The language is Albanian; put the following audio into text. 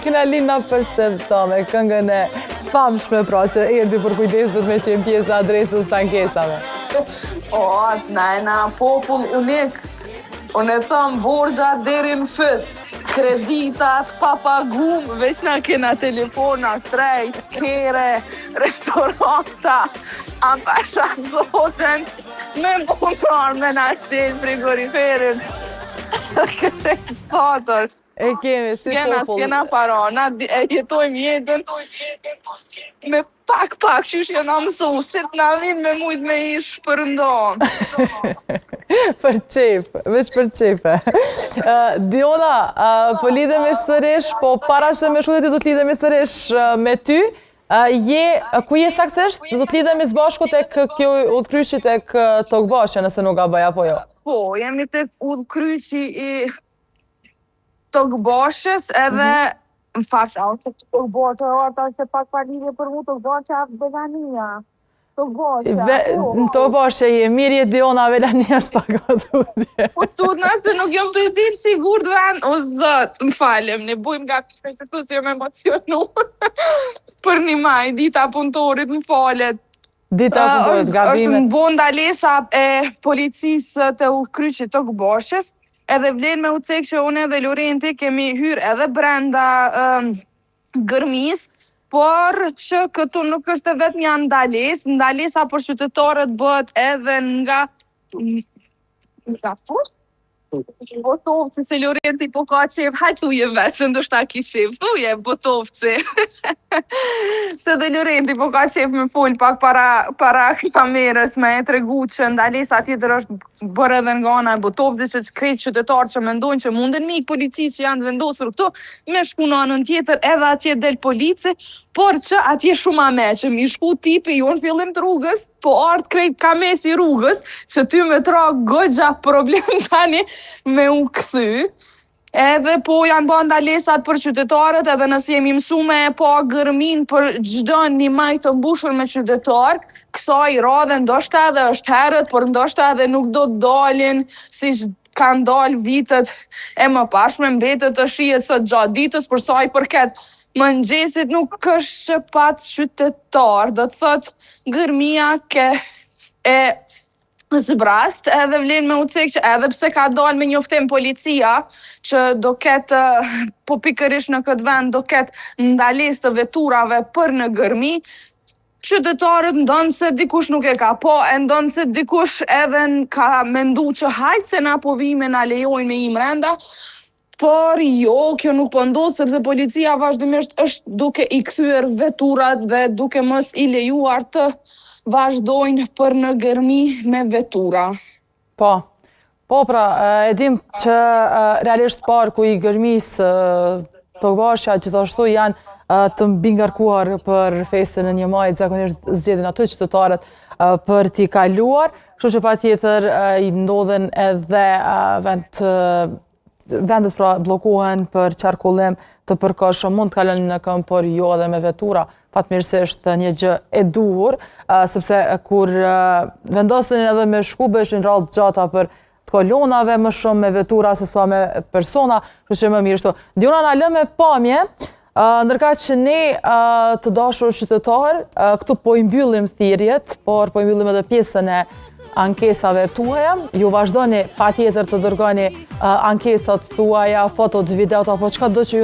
Kina Lina për septame, këngën e famshme pra që erdi për kujdeset me qenë pjesë adresës të ankesave. O, na popull unik. Unë e thëmë borgja deri në fyt. Kreditat, papagum, veç na kena telefona, trejt, kere, restoranta, pasha zoten, me punëtar me na qenë frigoriferin. Këtë fatër. E kemi, si popull. S'kena para, na jetojmë jetën me pak, qysh jena mësu, sit na vin me mujt me ish përndon. Për qef, veç për qefe. Diona, po lidhemi sërish, po para se me shkutit do të lidhemi sërish me ty, ku je saksisht? Do të lidhemi zbashku tek kjo udhkryqi tek Tokbashja, nëse nuk gaboj apo jo? Po, jemi tek udhkryqi i Tokbashjes edhe në fakt, Tokbashja orta se pak pa lidhje për mu, Tokbashja Belania. Në Tokbashja je mirë, je Diona Belania s'pak o tutje. Po tutna se nuk jom të i ditë sigur të vend, o zët, më falem, ne bujmë nga këtë të kësë jom emocionu. Për një maj, dita punëtorit më falet. Dita punëtorit, gabimet. është në bon dalesa e policisë të udhkryqit Tokbashjes, edhe vlen me u cek që unë edhe Lorenti kemi hyrë edhe brenda gërmis, por që këtu nuk është vetëm një ndalesa për qytetarët bëhet edhe nga Botovci, se Lorenti po ka qef, hajt thuje vetë, se ndoshta ki qef, thuje Botovci. Se dhe Lorenti po ka qef me full pak para kamerës me e tregu që ndalesa tjetër është bërë edhe nga ana e Botovci që krejt qytetarë që mendojnë që munden mik policisë që janë vendosur këtu, me shku në anën tjetër edhe atje del polici, por që atje shumë ame që mi shku tipi ju në fillim të rrugës, po ardë krejt kamesi rrugës, që ty me tra gogja problem tani me u këthy, edhe po janë bërë ndalesat për qytetarët, edhe nëse jemi mësu me pa gërmin për gjdo një maj të mbushur me qytetarë, kësa i radhe ndoshta edhe është herët, por ndoshta edhe nuk do të dalin, si kanë dalë vitet e më pashme, mbetet të shijet së gjatë ditës, për sa i përket mëngjesit nuk është që pat qytetar, do të thot gërmia ke e zbrast, edhe vlen me u cek që edhe pse ka dalë me njoftim policia, që do ketë, po pikërisht në këtë vend, do ketë ndales të veturave për në gërmi, qytetarët ndonë se dikush nuk e ka po, e ndonë se dikush edhe ka mendu që hajtë se na po vime na lejojnë me i mrenda, por jo, kjo nuk po ndodhë, sepse policia vazhdimisht është duke i kthyer veturat dhe duke mos i lejuar të vazhdojnë për në gërmi me vetura. Po pra, e dim që realisht parku i gërmis Tokbashja gjithashtu janë të mbingarkuar për festën e 1 majit, zakonisht zgjedhin aty qytetarët për t'i kaluar, kështu që patjetër i ndodhen edhe vendet pra bllokohen për qarkullim të përkohshëm, mund të kalojnë në këmbë, por jo edhe me vetura. Fatmirësisht një gjë e duhur, sepse kur vendosin edhe me shku bëshin rrallë gjata për të kolonave më shumë me vetura se sa me persona, kështu që më mirë shto. Diona na lë me pamje, ndërka që ne të dashur qytetar, këtu po i mbyllim thirrjet, por po i mbyllim edhe pjesën e ankesave tuaja. Ju vazhdoni patjetër të dërgoni ankesat tuaja, fotot, videot apo çka do që